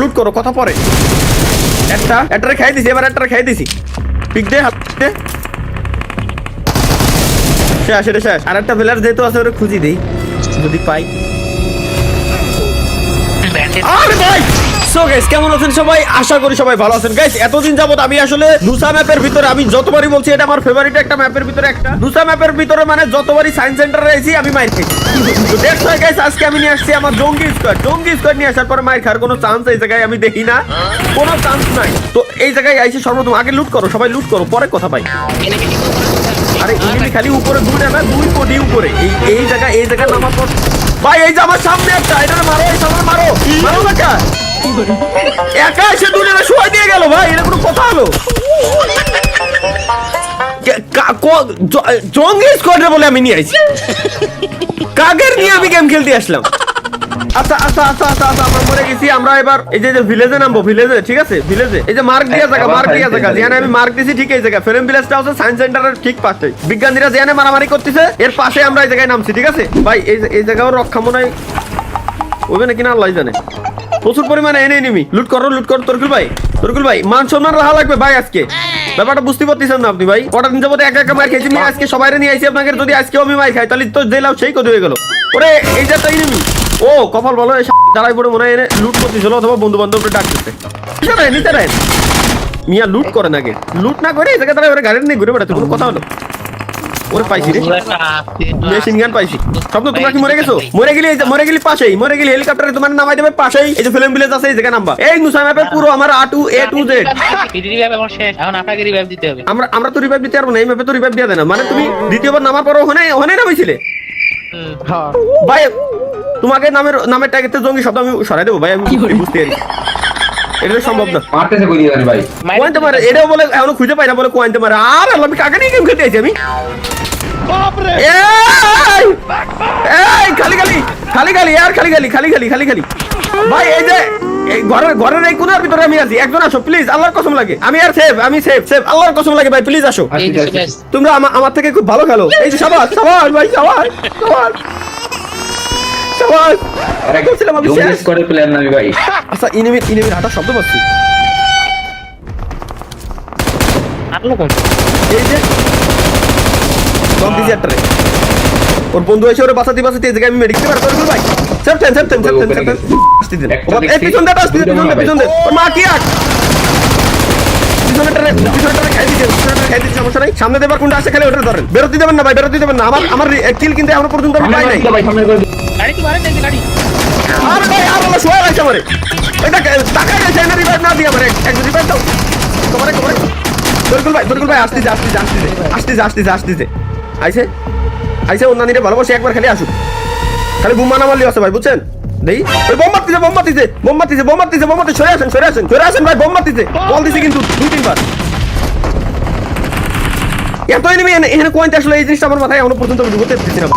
লুট করো কথা পরে একটা খাই দিছি এবার একটা খাই দিছি পিক দে হাত দে শেষ এটা শেষ আর একটা প্লেয়ার যেহেতু আছে ওরে খুঁজি দেই যদি পাই আরে ভাই সো গাইস কেমন আছেন সবাই আশা করি সবাই ভালো আছেন গাইস এতদিন যাবত আমি আসলে দুসা ম্যাপের ভিতরে আমি যতবারই বলছি এটা আমার ফেভারিট একটা ম্যাপের ভিতরে একটা দুসা ম্যাপের ভিতরে মানে যতবারই সায়েন্স সেন্টারে আইছি আমি মাইর খাই তো দেখছো গাইস আজকে আমি নিয়ে আসছি আমার জঙ্গি স্কোয়াড নিয়ে আসার পর মাইর খাওয়ার কোনো চান্স এই জায়গায় আমি দেখি না কোনো চান্স নাই তো এই জায়গায় আইছি সর্বপ্রথম আগে লুট করো সবাই লুট করো পরে কথা পাই আরে এনিমি খালি উপরে দুই না দুই কোটি উপরে এই জায়গা নামার পর ভাই এই যে আমার সামনে একটা এটা মারো এই সামনে মারো না একা এসে দুজনে শুয়াই দিয়ে গেল ভাই এটা কোনো কথা হলো জঙ্গি স্কোয়াডে বলে আমি নিয়ে আইছি কাগের নিয়ে আমি গেম খেলতে আসলাম আচ্ছা আমরা মরে গেছি আমরা এবার এই যে ভিলেজে নামবো ভিলেজে ঠিক আছে ভিলেজে এই যে মার্ক দিয়া জায়গা যেখানে আমি মার্ক দিছি ঠিক এই জায়গা ফিল্ম ভিলেজটা হচ্ছে সায়েন্স সেন্টারের ঠিক পাশে বিজ্ঞানীরা যেখানে মারামারি করতেছে এর পাশে আমরা এই জায়গায় নামছি ঠিক আছে ভাই এই জায়গাও রক্ষা মনে হয় ওইবে নাকি না আল্লাহ জানে প্রচুর পরিমাণে এনে নিমি লুট করো তরকুল ভাই মান সম্মান রাখা লাগবে ভাই আজকে ব্যাপারটা বুঝতে পারতেছেন না আপনি ভাই কটা দিন যাবত একা মার খেয়েছি আমি আজকে সবাই নিয়ে আইছি আপনাকে যদি আজকেও আমি মার খাই তাহলে তো জেলাও সেই কথা হয়ে গেল ওরে এই যে তাই নিমি ও কপাল বলো দাঁড়াই পড়ে মনে হয় এনে লুট করতেছিল অথবা বন্ধু বান্ধবরা ডাকতেছে নিতে নেন মিয়া লুট করেন আগে লুট না করে এই জায়গায় তারা ওরা গাড়ি নিয়ে ঘুরে বেড়াতে কোনো কথা হলো ওরে পাইছি রে মেশিন গান পাইছি স্বপ্ন তোমরা কি মরে গেছো মরে গেলি পাশেই হেলিকপ্টারে তোমার নামাই দেবে পাশেই এই যে ফিল্ম ভিলেজ আছে এই জায়গা নাম্বার এই নুসা ম্যাপে পুরো আমার A to Z রিভাইভ আমার শেষ এখন আপনাকে রিভাইভ দিতে হবে আমরা তো রিভাইভ দিতে পারবো না এই ম্যাপে তো রিভাইভ দেয়া দেয় না মানে তুমি দ্বিতীয়বার নামার পর ওখানে নামাইছিলে ভাই তোমাকে নামের ট্যাগেতে জঙ্গি শব্দ আমি সরাই দেবো ভাই আমি বুঝতে পারি এটা সম্ভব না মারতেছে কই দিবেন ভাই কোয়ান্টে মারে এটাও বলে এখনো খুঁজে পাই না বলে কোয়ান্টে মারে আর আমি কাকে নিয়ে গেম খেলতে আইছি আমি বাপরে এই খালি ভাই এই যে এই ঘরের এই কোণার ভিতরে আমি আছি একজন আসো প্লিজ আল্লাহর কসম লাগে আমি সেভ আল্লাহর কসম লাগে ভাই প্লিজ আসো তোমরা আমার থেকে খুব ভালো খেলো এই যে সাবাস ভাই সাবাস আরে বলছিলাম আমি শেষ করে প্ল্যান নামি ভাই আচ্ছা ইনিমির হাঁটা শব্দ পাচ্ছি আটলো কোন এই যে কম দিছি একটা ওর বন্ধু এসে ওরে বাঁচাতে এই জায়গায় আমি মেডিকেল বার করব ভাই সেফটেন এই পিছন দে ওর মা কি আক পিছনটা খাই দিছে সমস্যা নাই সামনে দেবার কোনটা আসে খালি ওটা ধরেন বেরোতে দেবেন না ভাই আমার কিল কিন্তু এখনো পর্যন্ত আমি পাই নাই ভাই সামনে করে গাড়ি তো বারে দেখি গাড়ি আরে ভাই আর আল্লাহ সোয়া লাগছে আমারে এটা টাকা গেছে না রিভাইভ না দিয়ে আমারে এক রিভাইভ দাও তোমারে তরকুল ভাই আসতে আইছে অন্যান্যরে ভালোবাসে একবার খালি আসুক খালি বুম্মা নামালি আছে ভাই বুঝছেন দেই ওই বোম মারতিছে সরে আসেন ভাই বোম মারতিছে বল দিছে কিন্তু 2-3 বার এত এনিমি এখানে কোয়ান্ট আসলে এই জিনিসটা আমার মাথায় এখনো পর্যন্ত ঢুকতে দিচ্ছি না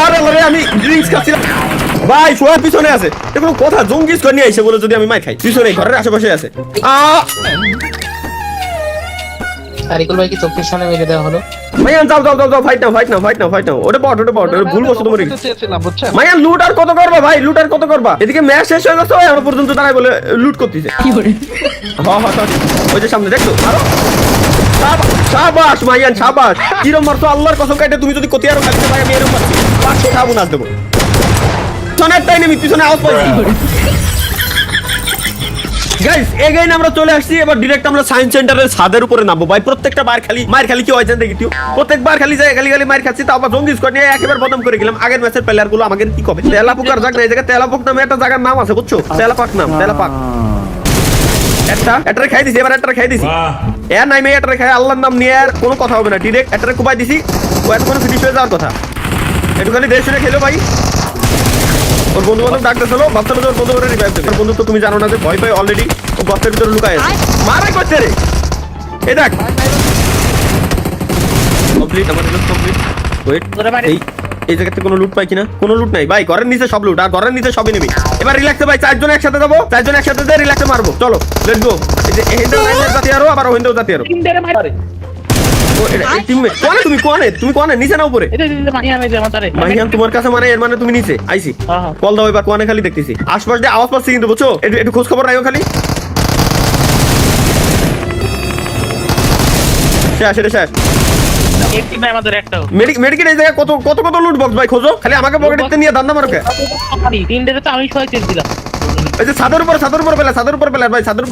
আরে আমি ড্রিঙ্কস খাচ্ছিলাম ভাই সোয়া পিছনে আছে কোনো কথা জঙ্গি স্কোয়াড নিয়ে আইছে বলে যদি আমি মাই খাই পিছনে ঘরের আশেপাশে আছে তারিকুল ভাই কি চোখের সামনে মেরে দেওয়া হলো মাইয়ান যাও ফাইট নাও ওটা বট ওটা ভুল বস্তু তোমার মাইয়ান লুট আর কত করবা এদিকে ম্যাচ শেষ হয়ে গেছে এখন পর্যন্ত দাঁড়াই বলে লুট করতেছে কি করে ওই যে সামনে দেখছো আরো শাবাশ মাইয়ান শাবাশ কিরম মারছো আল্লাহর কসম কাটে তুমি যদি কোতি আরো খাইতে ভাই আমি এরকম পাচ্ছি 500 খাবো না দেবো পিছনে আওয়াজ পাইছি গাইস এগেইন আমরা চলে আসছি এবার ডাইরেক্ট আমরা সায়েন্স সেন্টারের ছাদের উপরে নামবো ভাই প্রত্যেকটা বার খালি মার খালি কি হয় জানেন দেখি প্রত্যেকবার খালি যায় খালি মার খাচ্ছি তো আবার জঙ্গি স্কোয়াড নিয়ে একেবারে বদনাম করে গেলাম আগের ম্যাচের প্লেয়ার গুলো আমাকে কি কবে তেলাপুকার জায়গা এই জায়গা তেলাপুক নামে একটা জায়গার নাম আছে বুঝছো তেলাপাক একটা খাই দিছি এবার একটা খাই দিছি নাই মেয়ে একটা খাই আল্লাহর নাম নিয়ে আর কোনো কথা হবে না ডাইরেক্ট একটা কুবাই দিছি ও এত কোনো ফিনিশ হয়ে যাওয়ার কথা একটু খালি দেশ শুনে খেলো ভাই ওর বন্ধু বান্ধব ডাকতে চলো বাচ্চাটা ওর বন্ধু করে রিভাইভ দেবে বন্ধু তো তুমি জানো না যে ভয় পাই অলরেডি ও গর্তের ভিতরে লুকায় আছে মারাই করছে রে এই দেখ কমপ্লিট আমার কমপ্লিট ওয়েট এই জায়গাতে কোনো লুট পাই কিনা কোনো লুট নাই ভাই ঘরের নিচে সব লুট আর ঘরের নিচে সবই নেবি এবার রিল্যাক্সে ভাই চারজন একসাথে যাবো যে রিল্যাক্সে মারবো চলো লেটস গো এই যে হেন্ডো জাতি আরো আবার ওহেন্ডো জাতি আরো ও এটা টিমমেট তুমি কোনে নিচে না উপরে এটা মাহিয়া নাই যে আমার তারে মাহিয়ান তোমার কাছে মানে এর মানে তুমি নিচে আইছি হ্যাঁ কল দাও এবার কোনে খালি দেখতেছি আশপাশ দিয়ে আওয়াজ পাচ্ছি কিন্তু বুঝছো একটু খোঁজ খবর রাখো খালি শেষ একটি নাই আমাদের একটাও মেডিকেল এই জায়গায় কত লুট বক্স ভাই খোঁজো খালি আমাকে পকেটে নিয়ে দান্দা মারো কে তিনটেতে তো আমি ছয় চেক দিলাম এই যে ছাদের উপর পেলে ভাই ছাদের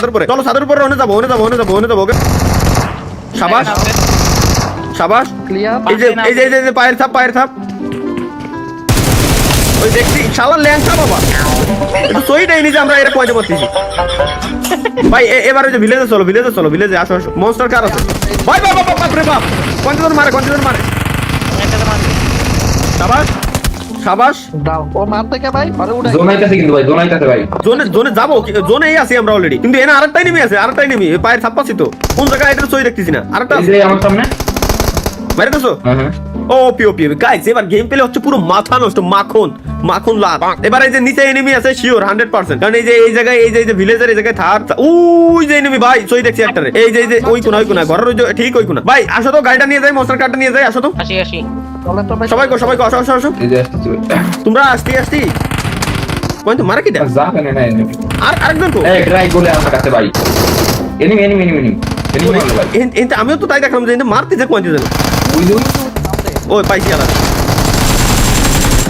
উপরে চলো ছাদের উপরে ওনে যাবো ওকে শাবাশ ক্লিয়ার এই যে পায়ের থাপ ওই দেখছি শালা ল্যাংচা বাবা একটু সই দেই নি যে আমরা এর পয়সা পাচ্ছি ভাই এবার ওই যে ভিলেজে চলো আসো মনস্টার কার আছে ভাই বাপ রে বাপ কন্টিনিউ মারে শাবাশ দাও ও মারতে কে ভাই আরে উড়াই জোন আইতাছে কিন্তু ভাই জোন আইতাছে ভাই জোনে যাবো জোনেই আছি আমরা অলরেডি কিন্তু এনে আরেকটাই নেমে পায়ের ছাপ পাচ্ছি তো কোন জায়গায় এটা সই দেখতেছি না আরেকটা এই যে আমার সামনে মারে তো হ্যাঁ ওপি গাইস এবার গেম প্লে হচ্ছে পুরো মাথা নষ্ট মাখন লাভ এবার এই যে নিচে এনিমি আছে শিওর 100% কারণ এই যে ভিলেজের এই জায়গায় থার ওই যে এনিমি ভাই সই দেখছি একটারে এই যে ওই কোনা ঘরের ওই যে ঠিক ওই কোনা ভাই আসো তো গাড়িটা নিয়ে যাই মনস্টার কারটা নিয়ে যাই আসো তো আসি চলেন তো ভাই সবাই কো আসো এই যে আসতেছে ভাই তোমরা আসতি কোন তো মারা কি দা যা কেন না এনিমি আর আরেকজন কো এই ট্রাই বলে আমার কাছে ভাই এনিমি ভাই আমিও তো তাই দেখলাম যে মারতে যে কোন জানো ওই যে ওই পাইছি আলাদা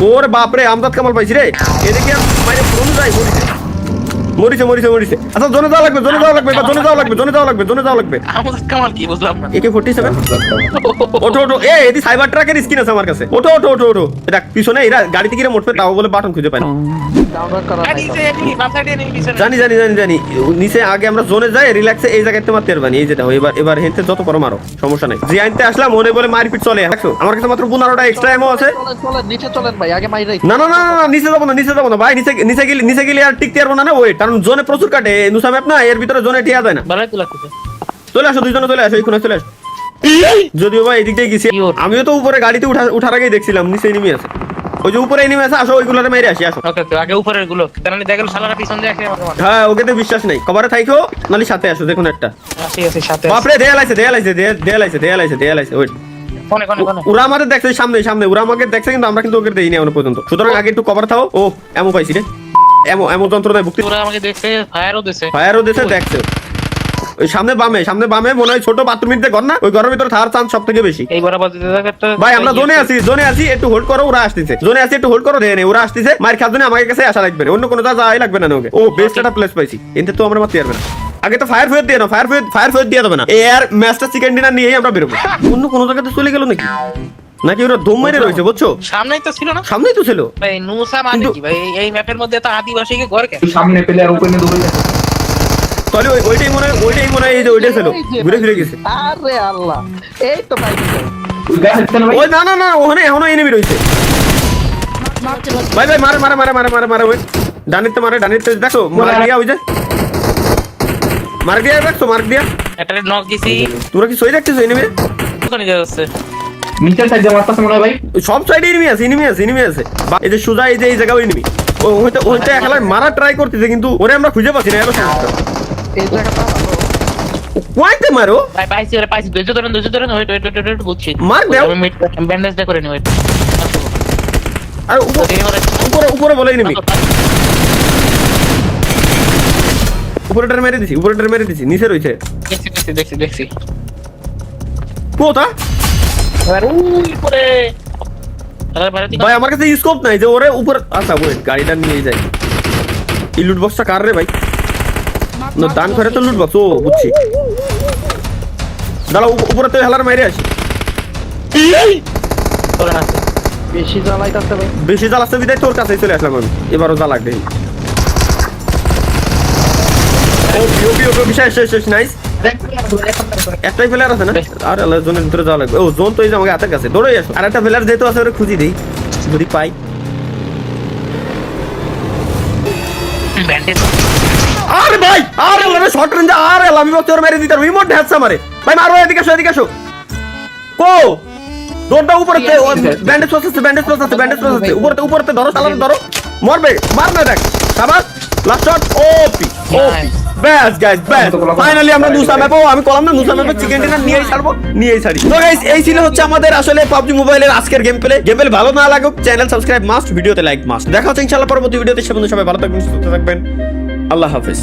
ওর বাপরে আমদাদ কামাল পাইছি রে এদিকে মানে ফোন যাই মরিছে আচ্ছা জোনে যাওয়া লাগবে এবার জোনে যাওয়া লাগবে আমাদের কামাল কি বুঝলাম না AK 47 ওঠো এদি সাইবার ট্রাকের স্কিন আছে আমার কাছে ওঠো এটা পিছনে এরা গাড়িতে কিরে মোটবে তাও বলে বাটন খুঁজে পায় না ডাউনলোড করা নাই জানি নিচে আগে আমরা জোনে যাই রিল্যাক্সে এই জায়গাতে মারতে পারবানি এই যেটা এবার হেনতে যত পর মারো সমস্যা নাই যে আনতে আসলাম মনে বলে মারপিট চলে দেখছো আমার কাছে মাত্র 15টা এক্সট্রা এমও আছে চলেন নিচে চলেন ভাই আগে মাইরাই না নিচে যাবো না ভাই নিচে গেলে আর টিকতে পারবো না ওই কারণ জোনে প্রচুর কাটে নুসা ম্যাপ না এর ভিতরে জোনে ঠিয়া যায় না ভালোই তো লাগতেছে চলে আসো দুইজনে চলে আসো এইখানে চলে আসো যদিও ভাই এদিক দিয়ে গেছি আমিও তো উপরে গাড়িতে উঠার আগেই দেখছিলাম নিচে নেমে আছে ওই যে উপরে নেমে আছে আসো ওইগুলোতে মেরে আসি আসো ওকে আগে উপরের গুলো তাহলে দেখল শালারা পিছন দিয়ে আসে আমাকে মারে হ্যাঁ ওকে তো বিশ্বাস নাই কভারে থাইকো নালি সাথে আসো দেখুন একটা আসি সাথে বাপরে দেয়ালাইছে ওই কোনে ওরা আমাদের দেখছে সামনে ওরা আমাকে দেখছে কিন্তু আমরা কিন্তু ওকে দেইনি এখনো পর্যন্ত সুতরাং আগে একটু কভার থাও ও এমন পাইছি রে এমন যন্ত্রণায় ভুক্তি ওরা আমাকে দেখছে ফায়ারও দিছে দেখছে ওই সামনে বামে মনে হয় ছোট বাথরুমের যে ঘর না ওই ঘরের ভিতরে থার চান্স সব থেকে বেশি এই বরাবর দিতে থাকে একটা ভাই আমরা জোনে আছি একটু হোল্ড করো ওরা আসতেছে জোনে আছি একটু হোল্ড করো দেয় ওরা আসতেছে মার খাওয়ার জন্য আমাকে কাছে আসা লাগবে না অন্য কোনো যাই লাগবে না ওকে ও বেস্ট একটা প্লেস পাইছি এতে তো আমরা মারতে পারবে না আগে তো ফায়ার দিয়ে না ফায়ার দিয়ে দেবে না এর ম্যাচটা চিকেন ডিনার নিয়েই আমরা বেরোবো অন্য কোনো জায়গাতে চলে গেল নাকি ওরা দম মেরে রয়েছে বুঝছো সামনেই তো ছিল না সামনেই তো ছিল ভাই নুসা মানে কি ভাই এই ম্যাপের মধ্যে তো আদিবাসীকে ঘর কেন সামনে পেলে আর ওপেনে দৌড়ে যাচ্ছে তাহলে ওইটাই মনে হয় এই যে ওইটাই ছিল ঘুরে ফিরে গেছে আরে আল্লাহ এই তো ভাই ওই গাছ হচ্ছে না ভাই ওই না ওখানে এখনো এনিমি রয়েছে ভাই মারে ওই ডানিতে দেখো মার দিয়া ওই যে মার দিয়া একটা নক দিছি তোরা কি সই রাখছিস এনিমি ওখানে যাচ্ছে নিচের সাইডে মারতাছে মনে হয় ভাই সব সাইডে এনিমি আছে এই যে সুজা এই যে এই জায়গায় এনিমি ওইটা খেলায় মারা ট্রাই করতেছে কিন্তু ওরে আমরা খুঁজে পাচ্ছি না এত সমস্যা এই জায়গাটা ভালো কোয়াইতে মারো ভাই পাইছি ধৈর্য ধরেন ওয়েট বুঝছি মার দাও। আমি ব্যান্ডেজটা করে নি ওয়েট আর উপরে বলে এনিমি উপরেটার মেরে দিছি নিচে রয়েছে দেখছি কোথা এবার ওই উপরে ভাই আমার কাছে স্কোপ নাই যে ওরে উপর আচ্ছা ওয়েট গাড়িটা নিয়ে যাই এই লুট বক্সটা কার রে ভাই না দান করে তো লুট বক্স ও বুঝছি দাঁড়া উপরে তো হেলার মাইরে আসি বেশি জ্বালাইতাছে ভাই বেশি জ্বালাচ্ছে বিদায় তোর কাছেই চলে আসলাম আমি এবারও জ্বালাক দেখি ও শেষ নাইস একটাই প্লেয়ার আছে না আর আল্লাহ জোনের ভিতরে যাওয়া লাগবে ও জোন তো এই যে আমাকে হাতের কাছে দৌড়ে আসো আর একটা প্লেয়ার যেহেতু আছে ওরা খুঁজি দেই যদি পাই ব্যান্ডেজ আরে ভাই আরে আল্লাহ শর্ট রেঞ্জ আরে আল্লাহ আমি তোর মেরে দিতাম রিমোট হ্যাচা মারে ভাই মারো এদিকে আসো কো দৌড়টা উপরে ব্যান্ডেজ আছে উপরে ধরো চালানো ধরো মরবে মার না দেখ শাবাশ লাস্ট শট ওপি ব্যাস গাইস ব্যাস ফাইনালি আমরা নুসা ম্যাপও আমি কলাম না নুসা ম্যাপে চিকেন ডিনার নিয়েই ছাড়ি তো গাইস এই ছিল হচ্ছে আমাদের আসলে PUBG মোবাইলের আজকের গেম প্লে ভালো না লাগুক চ্যানেল সাবস্ক্রাইব মাস্ট ভিডিওতে লাইক মাস্ট দেখা হচ্ছে ইনশাআল্লাহ পরবর্তী ভিডিওতে সে পর্যন্ত সবাই ভালো থাকবেন সুস্থ থাকবেন আল্লাহ হাফেজ